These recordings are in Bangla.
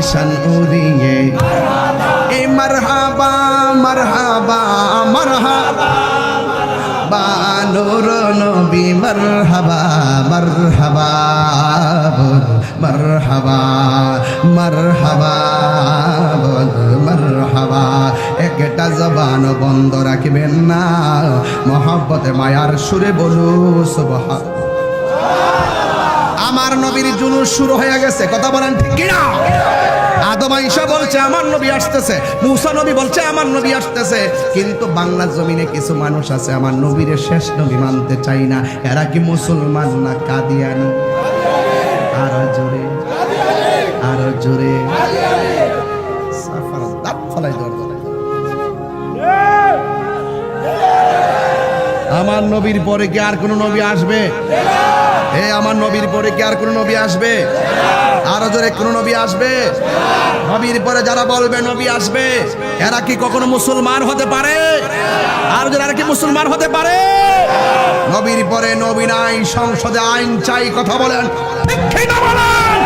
শান উড়িয়ে এ মারহাবা মারহাবা মারহাবা নূর নবী মারহাবা মারহাবা মারহাবা মারহাবা মারহাবা একটা জবান বন্ধ রাখবেন না মহব্বতে মায়ার সুরে বলু সুবহান। আমার নবীর জুলুস শুরু হয়ে গেছে, কথা বলেন ঠিক কিনা? আদম আয়েশা বলছে আমার নবী আসতেছে, মুসা নবী বলছে আমার নবী আসতেছে, কিন্তু বাংলার জমিনে কিছু মানুষ আছে আমার নবীর শেষ নবী মানতে চাই না। এরা কি মুসলমান না কাদিয়ানি? আরো জোরে আরো জোরে সাফার দাঁত ফলাই দর। আমার নবীর পরে কি আর কোন নবী আসবে? এ আমার নবীর পরে কি আর কোন নবী আসবে? আরো জোরে কোন নবী আসবে? নবীর পরে যারা বলবে নবী আসবে এরা কি কখনো মুসলমান হতে পারে? আর যারা কি মুসলমান হতে পারে? নবীর পরে নবী নাই, সংসদে আইন চাই, কথা বলেন ঠিক কি না বলেন?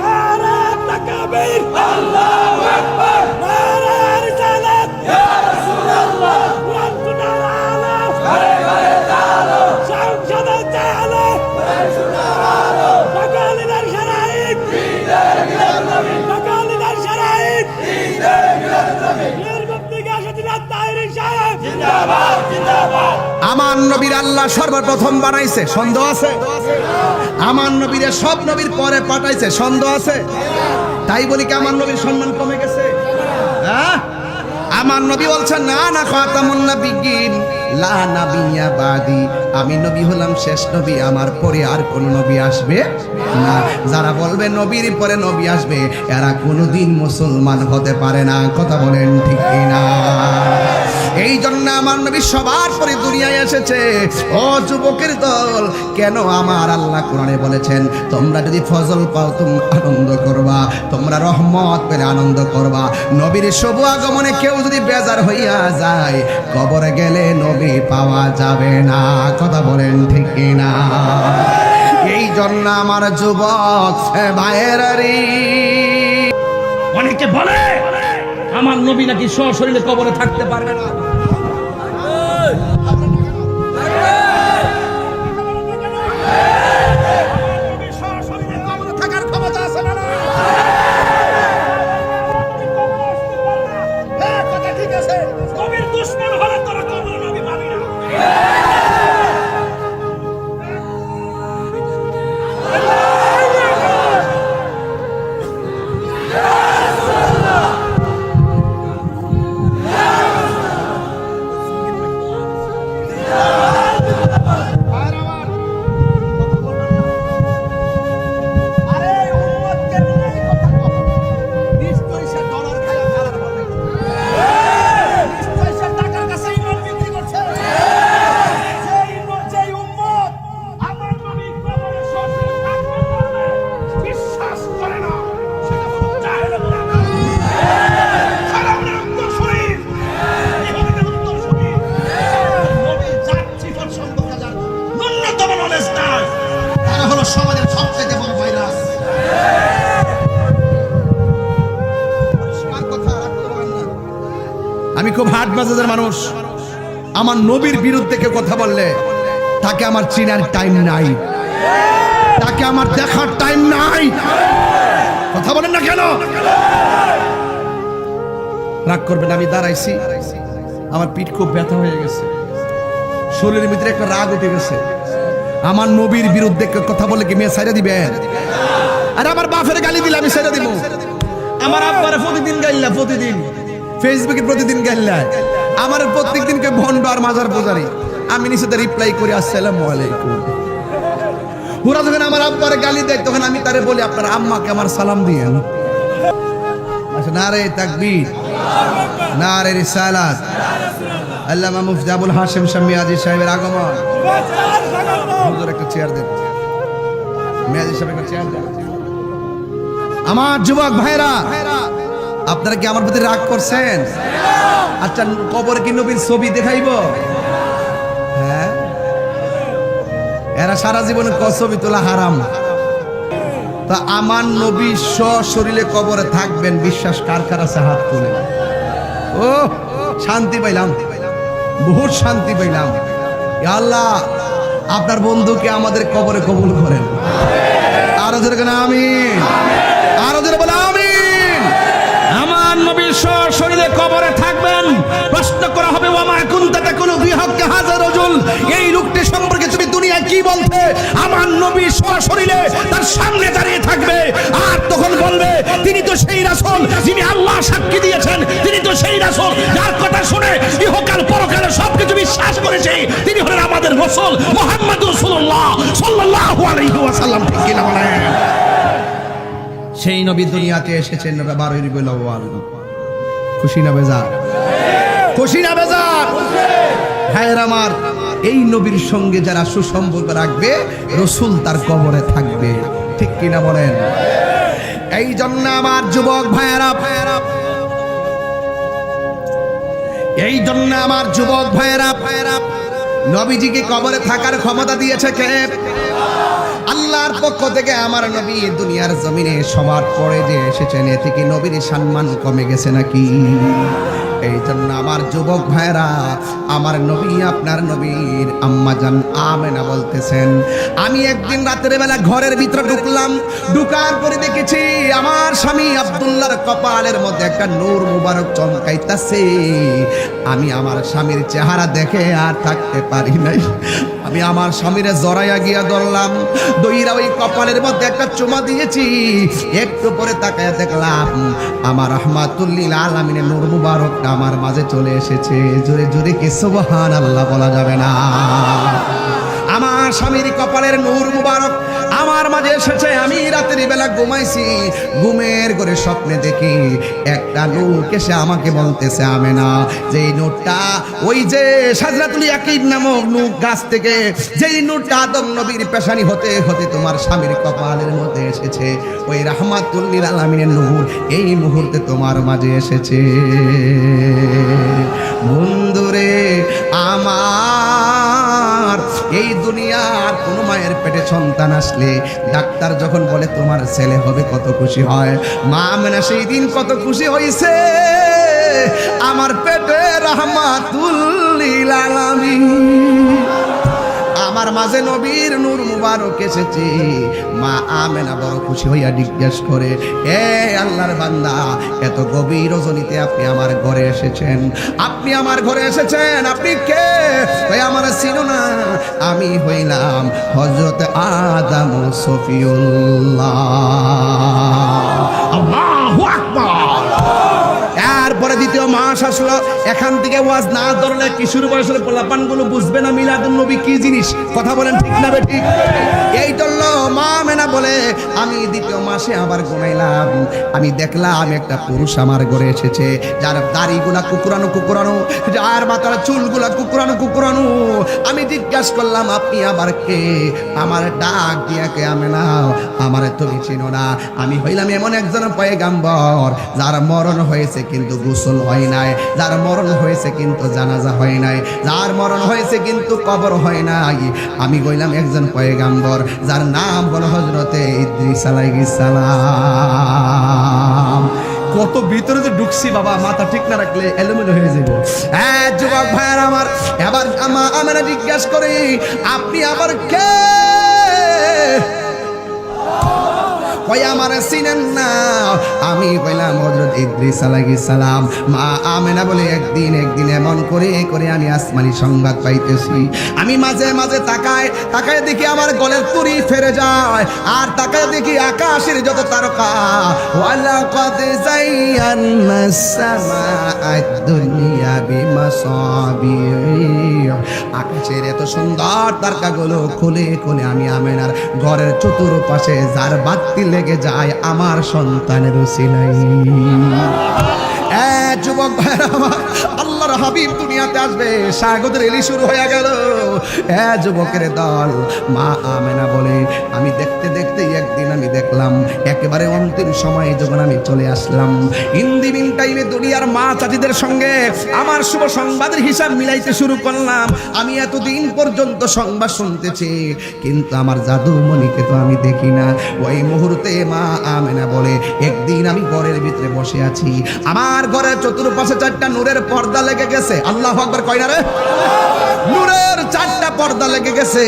নারে তাকবীর আল্লাহু আকবার, নারে রিসালাত ইয়া রাসূলুল্লাহ, ওয়ান্তু নারালা ঘরে ঘরে তালো সংসদে তালো সুনারালো বাকালিদার শরাইত ঈদের মিলাদ নবী বাকালিদার শরাইত ঈদের মিলাদ নবী এর বক্তব্যে আসাদিনা তাইরি সাহেব জিন্দাবাদ জিন্দাবাদ। আমার নবীর আল্লাহ সর্বপ্রথম বানাইছে, সন্দেহ আছে? আমার নবীরে সব নবীর পরে পাঠাইছে, সন্দেহ আছে? তাই বলি কি আমার নবীর সম্মান কমে গেছে? হ্যাঁ, আমার নবী বলছেন না না খাতামুন নাবিয়্যিন লা নাবিয়্যা বাদি, আমি নবী হলাম শেষ নবী, আমার পরে আর কোন নবী আসবে না। যারা বলবে নবীর পরে নবী আসবে এরা কোনোদিন মুসলমান হতে পারে না, কথা বলেন ঠিক কিনা? এই জন্য আমার নবী সবার পরে দুনিয়ায় এসেছে। ও যুবকের দল, কেন আমার আল্লাহ কোরআনে বলেছেন তোমরা যদি ফজল পাও তোমরা আনন্দ করবা, তোমরা রহমত পেলে আনন্দ করবা। নবীর শুভ আগমনে কেউ যদি বেজার হইয়া যায় কবরে গেলে নবী পাওয়া যাবে না, কথা বলেন ঠিক কিনা? এই জন্য আমার যুবক ভাইয়েরারি, অনেকে বলে আমার নবী নাকি সশরীরে কবরে থাকতে পারবে না। আমি খুব হাট বাজারের মানুষ, আমার নবীর বিরুদ্ধে কেউ কথা বললে তাকে আমার চিনার টাইম নাই, তাকে আমার দেখার টাইম নাই। কথা বলেন না কেন? রাগ করবেন, আমি দাঁড়াইছি, আমার পিঠ খুব ব্যথা হয়ে গেছে, শরীরের ভিতরে একটা রাগ উঠে গেছে। আমার নবীর বিরুদ্ধে কেউ কথা বলে কি মেয়ে ছাইড়া দিবেন? আর আমার বাপের গালি দিলে আমি ছাইড়া দিব? আমার আব্বারে প্রতিদিন গাইলা, প্রতিদিন ফেসবুকে প্রতিদিন গাইলা, আমার প্রত্যেকদিন কে ভন্ড আর মাজার পূজারি, আমি নিচে রিপ্লাই করি আসসালামু আলাইকুম। ওরা যখন আমার আব্বারে গালি দেয় তখন আমি তারে বলি আপনার আম্মাকে আমার সালাম দিয়েন। আচ্ছা, নারে তাকবীর, নারে রিসালাত। আল্লামা মুফতি আবুল হাশেম শামী আজি সাহেবের আগমন। হুজুর একটা চেয়ার দেন, মেয়াজি সাহেব একটা চেয়ার দেন। আমার যুবক ভাইরা, আপনারা কি আমার প্রতি রাগ করছেন? আচ্ছা, কবরে কি নবীর ছবি দেখাইব? হ্যাঁ, এরা সারা জীবনে ছবি তোলা হারাম। তা আমার নবী সশরীরে কবরে থাকবেন, বিশ্বাস কার কার আছে হাত তুলে। ও শান্তি পাইলাম, বহুত শান্তি পাইলাম। ইয়া আল্লাহ, আপনার বন্ধুকে আমাদের কবরে কবুল করেন। আরো জোরে কেন আমিন, আরো জোরে বলে আমিন। আমার নবী সশরীরে কবরে থাকবেন। প্রশ্ন করা হবে, ওয়ামা কুনতা তাকুলু ফি হাক্কি হাযা রাজুল, এই লোকটি সম্পর্কে তুমি দুনিয়ায় কি বলতে? আমার নবী সশরীরে তার সামনে দাঁড়িয়ে থাকবে, আর তখন বলবে, তিনি তো সেই রাসূল যিনি আল্লাহ সাক্ষী দিয়েছেন, তিনি তো সেই রাসূল যার কথা শুনে ইহকাল পরকালে সবকিছু বিশ্বাস করেছে, তিনি হলেন আমাদের রাসূল মুহাম্মদুর রাসূলুল্লাহ সাল্লাল্লাহু আলাইহি ওয়াসাল্লাম। ঠিক কি না বলেন? সেই নবী দুনিয়াতে এসেছেন 12 রবিউল আউয়াল। খুশি না বেজার? খুশি না বেজার? ভাইয়ের আমার, এই নবীর সঙ্গে যারা সুসম্পর্ক রাখবে, রাসূল তার কবরে থাকবে। ঠিক কি না বলেন? এই জন্য আমার যুবক ভাইয়েরা, এই জন্য আমার যুবক ভাইয়েরা, নবীজিকে কবরে থাকার ক্ষমতা দিয়েছে কে? আল্লাহর পক্ষ থেকে। আমার নবী দুনিয়ার জমিনে সবার পরে যে এসেছেন, এতে কি নবীর সম্মান কমে গেছে নাকি? এই জন্য আমার যুবক ভাইরা, আমার নবী, আপনার নবীর আম্মা জান আমেনা বলতেছেন, আমি একদিন রাতের বেলা ঘরের ভিতরে ঢুকলাম, ঢুকার পরে দেখেছি আমার স্বামী আব্দুল্লাহর কপালের মধ্যে একটা নূর মুবারক চমকাইতাছে। আমি আমার স্বামীর চেহারা দেখে আর থাকতে পারি নাই। আমি আমার স্বামীরে জড়াইয়া গিয়া ধরলাম, দইরা ওই কপালের মধ্যে একটা চুমা দিয়েছি। একটু পরে তাকায় দেখলাম আমার রাহমাতুল লিল আলামিনের নূর মুবারকটা আমার মাঝে চলে এসেছে। জোরে জোরে কি সুবহানাল্লাহ বলা যাবে না? আমার স্বামীর কপালের নূর মুবারক আমার মাঝে এসেছে। আমি রাতের বেলা ঘুমাইছি, ঘুমের ঘরে স্বপ্নে দেখি একটা নূর এসে আমাকে বলতেছে, আমেনা, যে নূরটা ওই যে সাজরাতুল ইয়াকিন নামক নূর গাছ থেকে যেই নূরটা আদম নবীর পেশানি হতে হতে তোমার স্বামীর কপালের মধ্যে এসেছে, ওই রাহমাতুল লিল আলামিনের নূর এই মুহূর্তে তোমার মাঝে এসেছে। বন্ধুরে আমার, এই দুনিয়ার কোন মায়ের পেটে সন্তান আসলে ডাক্তার যখন বলে তোমার ছেলে হবে, কত খুশি হয়। মা আমেনা সেই দিন কত খুশি হয়েছে, আমার পেটে রাহমাতুল লিল আলামিন, আমার মাঝে নবীর নূর মুবারক এসেছে। মা আমেনা বড় খুশি হইয়া জিজ্ঞেস করে, এ আল্লাহর বান্দা, এত গভীর রজনীতে আপনি আমার ঘরে এসেছেন, আপনি আমার ঘরে এসেছেন, আপনি কে? ভাই আমার চিনো না? আমি হইলাম হযরত আদম সফিউল্লাহ। আল্লাহু আকবার। এরপরে দ্বিতীয় মাস আসলো। এখান থেকে ওয়াজ না ধরলে কিশোর বয়সের পোলাপানগুলো বুঝবে না মিলাদুন নবী কি জিনিস। কথা বলেন ঠিক না বেঠিক? এই ধরলো মা আমেনা বলে, আমি দ্বিতীয় মাসে আবার ঘুমাইলাম, আমি দেখলাম একটা পুরুষ আমার ঘরে এসেছে, যার দাড়িগুলা কুকুরানো কুকুরানো, যার মাথার চুলগুলা কুকুরানো কুকুরানো। আমি জিজ্ঞাসা করলাম, আপনি আবার কে? আমার ডাক দিয়া কে, আমেনা, আমার তুমি চিনো না? আমি হইলাম এমন একজন পয়গাম্বর যার মরণ হয়েছে কিন্তু গোসল হয় নাই, যার মরণ হয়েছে কিন্তু জানাজা হয় নাই, যার মরণ হয়েছে কিন্তু কবর হয় নাই। আমি কইলাম একজন পয়গাম্বর যার নাম হলো হযরতে ইদ্রিস আলাইহিস সালাম। কত ভিতরে যে ঢুকছি বাবা, মাথা ঠিক না রাখলে এলোমেলো হয়ে যাবো। হ্যাঁ যুবক ভাইয়ের আমার, এবার আমরা জিজ্ঞাসা করি, আপনি আবার কে? কই আমার চিনেন না? আমি কইলাম হযরত ইদ্রিস আলাইহিস সালাম। মা আমেনা বলে, একদিন এমন করে করে আমি আসমানি সংবাদ পাইতেছি, আমি মাঝে মাঝে তাকায় দেখি আমার গলের তুরি ফেরে যায়, আর তাকায় দেখি আকাশের যত তারকা। ওয়ালাকাদ যায়্যানাস সামাআদ দুনিয়া বিমাসাবিহ, আকাশের এত সুন্দর তারকাগুলো খুলে খুলে আমি আমেনার ঘরের চতুর্পাশে যার বাতি লেগে যায় আমার সন্তানের উসিলাই। যুবক ভাইরা আমার, আল্লাহর হাবিব দুনিয়াতে আসবে, স্বাগতের এলি শুরু হয়ে গেল। যুবকের দল, মা আমেনা বলে, আমি দেখতে দেখতে একদিন আমি দেখলাম একেবারে অন্তিম সময়ে যখন আমি চলে আসলাম, ইন্দিমিন টাইমে দুনিয়ার মা চাচিদের সঙ্গে আমার শুভ সংবাদের হিসাব মিলাইতে শুরু করলাম। আমি এতদিন পর্যন্ত সংবাদ শুনতেছি, কিন্তু আমার জাদুমণিকে তো আমি দেখি না। ওই মুহূর্তে মা আমেনা বলে, একদিন আমি ঘরের ভিতরে বসে আছি, আমার ঘরের চতুর্পাশে 4টা নূরের পর্দা লেগে গেছে। আল্লাহু আকবার কয় না রে? নূরের 4টা পর্দা লেগে গেছে।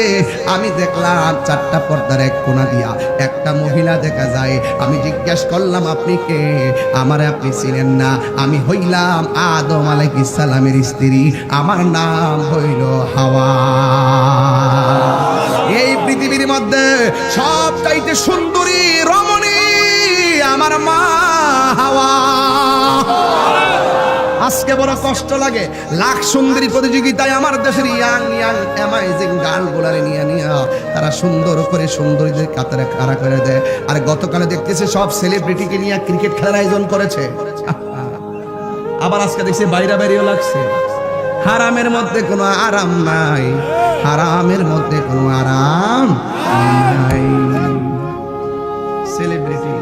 আমি দেখলাম 4টা পর্দার এক কোণা দিয়া একটা মহিলা দেখা যায়। আমি জিজ্ঞাসা করলাম, আপনি কে? আমারে আপনি চিনেন না? আমি হইলাম আদম আলাইহিস সালামের স্ত্রী, আমার নাম হইল হাওয়া। এই পৃথিবীর মধ্যে সবচাইতে সুন্দরী রমণী আমার মা হাওয়া। আজকে বড় কষ্ট লাগে, লাখ সুন্দরী প্রতিযোগিতায় আমার দেশের ইয়াং অ্যামাইজিং গার্লগুলারে নিয়ে তারা সুন্দর করে সুন্দরীদের কাতারে খাড়া করে দেয়। আর গতকালে দেখতেছে সব সেলিব্রিটিকে নিয়ে ক্রিকেট খেলার আয়োজন করেছে। আবার আজকে দেখছি বাইরে বাইরেও লাগছে। হারামের মধ্যে কোনো আরাম নাই, হারামের মধ্যে কোনো আরাম নাই। সেলিব্রিটি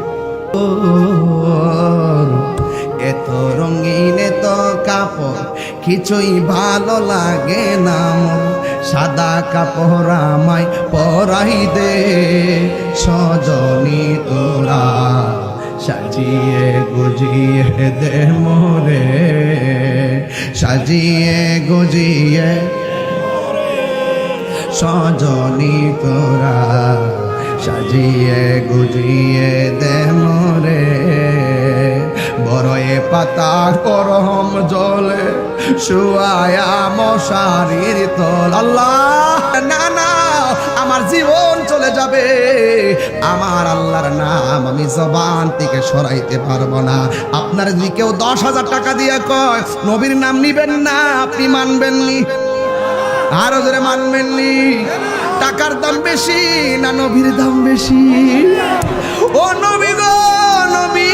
এত রঙিন এত কাপড় কিছুই ভালো লাগে না, সাদা কাপড় আমায় পরাই দে সজনী তোরা, সাজিয়ে গুজিয়ে দে মোরে, সাজিয়ে গুজিয়ে সজনী তোরা, সাজিয়ে গুজিয়ে দে মোরে। বড়য়ে পাতার করম জলে শুয়ায়া মশারির তল। আল্লাহ না না, আমার জীবন চলে যাবে, আমার আল্লাহর নাম আমি জবান থেকে সরাইতে পারবো না। আপনার যদি কেউ 10,000 টাকা দিয়ে কয় নবীর নাম নিবেন না, আপনি মানবেননি? আরো জোরে মানবেননি? টাকার দাম বেশি না নবীর দাম বেশি? ও নবী গো নবী,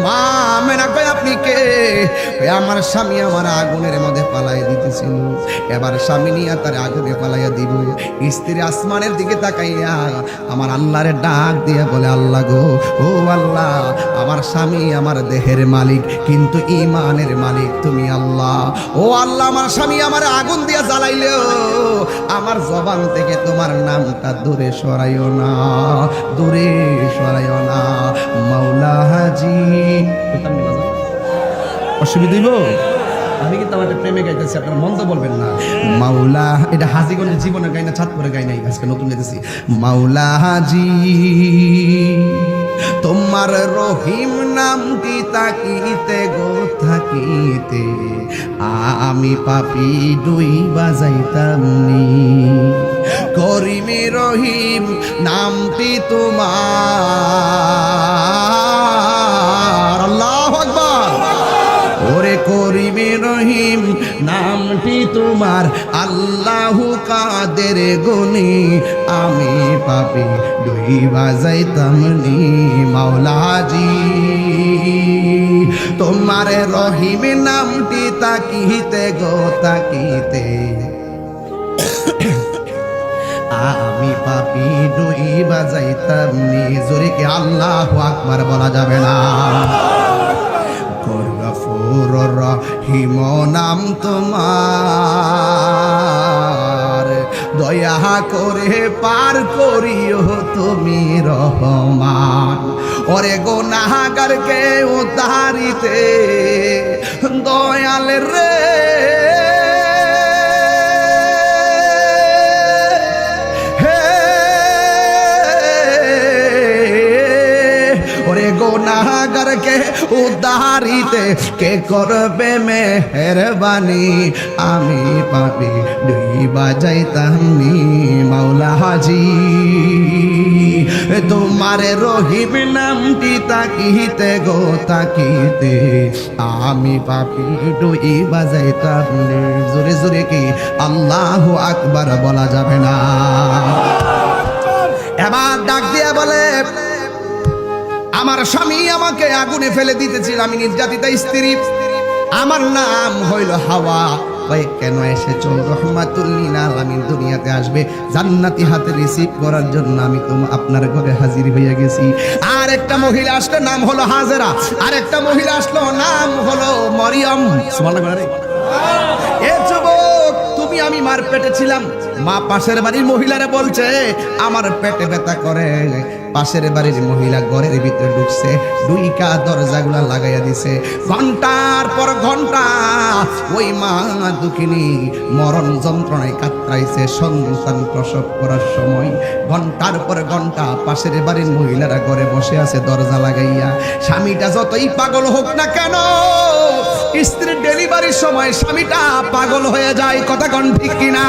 মা আমেনা কয়, আপনি কে? আমার স্বামী আমার আগুনের মধ্যে পালাই দিতেছিল, এবার স্বামী নিয়ে তার আগুনে পালাইয়া দিব। স্ত্রী আসমানের দিকে তাকাইয়া আমার আল্লাহরে ডাক দিয়ে বলে, আল্লাহ গো, ও আল্লাহ, আমার স্বামী আমার দেহের মালিক, কিন্তু ইমানের মালিক তুমি আল্লাহ। ও আল্লাহ, আমার স্বামী আমার আগুন দিয়ে জ্বালাইলেও আমার জবান থেকে তোমার নামটা দূরে সরাইও না, দূরে সরাইও না। মাওলা হাজি, অসুবিধা হইব? আমি কিন্তু আমার প্রেমে গাইতেছি, আপনারা মন্দ বলবেন না। মাওলা, এটা হাজিগঞ্জের জীবনে গাই না, চাঁদপুরে গাই নাই, আজকে নতুন গাইতেছি। মাওলা হাজি তোমার রহিম নামটি তাকিতে গো থাকিতে, আমি পাপি দুই বাজাইতাম নি। করিমি রহিম নামটি তোমার, আল্লাহু আকবার। ওরে করিমি রহিম নামটি তোমার, আল্লাহু কাদের গুনি, আমি পাপি দুই বাজাইতাম নি। মাওলাজি তোমার রহিম নামটি তাকিতে গো তাকিতে, আমি পাপি দুই বাজাইতাম নি। জোরে কি আল্লাহু আকবার বলা যাবে না? গফুর রহিম নাম তোমার, দয়া করে পার করিও তুমি রহমান। ওরে গুনাহগারকে উদ্ধারিতে দয়াল রে, ওরে গুনাহগারকে উদ্ধারিতে কে করবে মেহেরবানি, আমি পাপি দুই বাজাইতাম নি। মাওলা হাজি তোমার রহিম নামটি তাকিতে গো তাকিতে, আমি পাপি দুই বাজাইতাম নি। জোরে জোরে কি আল্লাহু আকবার বলা যাবে না? এবার ডাক দিয়া বলে, আমার স্বামী আমাকে আগুনে ফেলে দিতেছিল, আমি নির্যাতিতা স্ত্রী, আমার নাম হইল হাওয়া। কয় কেন এসেছো? রহমাতুল লিল আলামিন দুনিয়াতে আসবে জান্নাতি হাতে রিসিভ করার জন্য আমি তো আপনার ঘরে হাজির হয়ে গেছি। আর একটা মহিলা আসলো, নাম হলো হাজেরা। আর একটা মহিলা আসলো, নাম হলো মরিয়ম। সুবহানাল্লাহ। এ যুবক, তুমি আমি মার পেটে ছিলাম। মা পাশের বাড়ির মহিলারে বলছে আমার পেটে ব্যথা করে। পাশের বাড়ির মহিলা ঘরের ভিতরে ঢুকছে, দুইকা দরজাগুলা লাগাইয়া দিছে। ঘন্টার পর ঘন্টা ওই মা দুঃখিনী মরণ যন্ত্রণায় কাতরাইছে সন্তান প্রসব করার সময়। ঘন্টার পর ঘন্টা পাশের বাড়ির মহিলারা ঘরে বসে আছে দরজা লাগাইয়া। স্বামীটা যতই পাগল হোক না কেন, স্ত্রীর ডেলিভারির সময় স্বামীটা পাগল হয়ে যায়। কথা কোন ঠিক কিনা?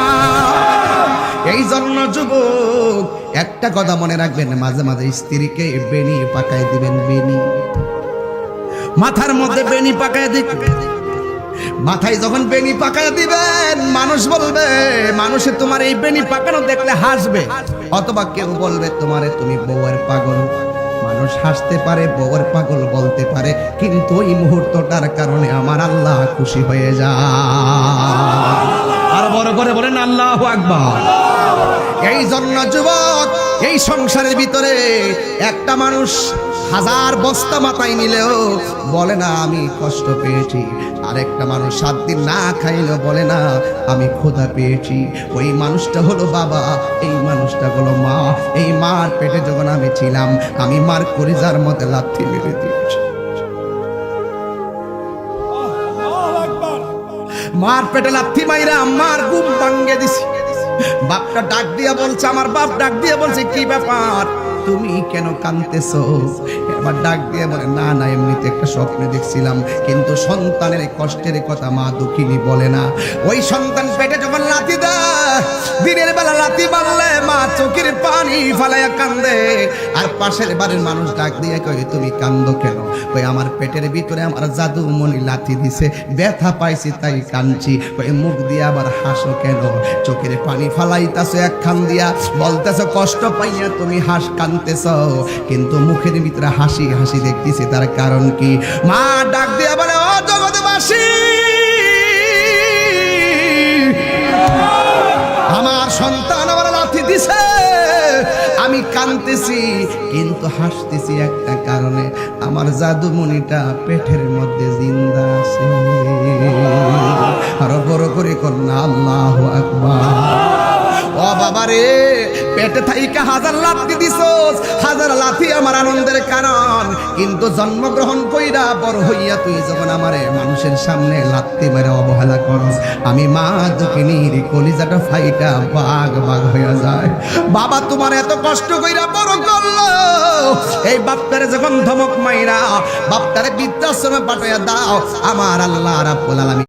এই জন্য যুবক একটা কথা মনে রাখবেন, মাঝে মাঝে স্ত্রীকে বেনি পাকায় দিবেন। বেনি মাথার মধ্যে বেনি পাকায় দিবেন। মাথায় যখন বেনি পাকায় দিবেন, মানুষ বলবে, মানুষে তোমার এই বেনি পাকানো দেখলে হাসবে, অথবা কেউ বলবে তোমারে তুমি বউয়ের পাগল। মানুষ হাসতে পারে, বউয়ের পাগল বলতে পারে, কিন্তু ওই মুহূর্তটার কারণে আমার আল্লাহ খুশি হয়ে যায়। আর বড় করে বলেন আল্লাহু আকবার। এই জন্য যুবক, এই সংসারের ভিতরে একটা মানুষ হাজার বস্তা মাথায় নিলেও বলে না আমি কষ্ট পেয়েছি, আর একটা মানুষ 7 দিন না খাইলেও বলে না আমি ক্ষুধা পেয়েছি। ওই মানুষটা হলো বাবা, এই মানুষটা হলো মা। এই মার পেটে যখন আমি ছিলাম, আমি মার কলিজার মধ্যে লাথি মেরে দিয়েছি। মার পেটে লাথি মাইরা আমার ঘুম ভাঙ্গে দিছি। বাপটা ডাক দিয়া বলছে, আমার বাপ ডাক দিয়া বলছে কি ব্যাপার, তুমি কেন কাঁদতেছো? এবার ডাক দিয়ে বলে না না এমনিতে একটা স্বপ্নে দেখছিলাম। কিন্তু সন্তানের কষ্টের কথা মা দুঃখিনী বলে না। ওই সন্তান পেটে যখন লাথি দেয়, দিনের বেলা লাথি মারলে মা চোখের পানি ফালাইয়া কান্দে। আর পাশের বাড়ির মানুষ ডাক দিয়ে কয় তুমি কান্দো কেন? কই আমার পেটের ভিতরে আমার জাদুমণি লাথি দিছে, ব্যথা পাইছি তাই কাঁদছি। কই মুখ দিয়ে আবার হাসো কেন? চোখের পানি ফালাইতাছো একখান দিয়া, বলতেছো কষ্ট পাইয়া তুমি কাঁদতেছ, কিন্তু মুখের ভিতরে হাসি হাসি দেখতেছি, তার কারণ কি? মা ডাক দিয়া বলে ও জগৎবাসী, আমার সন্তান আমার লাথি দিছে, আমি কাঁদতেছি কিন্তু হাসতেছি একটা কারণে, আমার জাদুমণিটা পেটের মধ্যে জিন্দা আছে। আরো বড় করে কন্যা আল্লাহু আকবার। ও বাবা রে, পেটে থাইকা হাজার লাথি দিছস, হাজার লাথি আমার আনন্দের কারণ, কিন্তু জন্মগ্রহণ কইরা বড় হইয়া তুই যখন আমারে মানুষের সামনে লাথি মেরে অবহেলা করস, আমি মা দুঃখিনীর কলিজাটা ফাইটা বাগ বাগ হইয়া যায়। বাবা তোমার এত কষ্ট কইরা বড় করলো, এই বাপটারে যখন ধমক মাইরা বাপটারে বৃদ্ধাশ্রমে পাঠাইয়া দাও, আমার আল্লাহ রাব্বুল আলামিন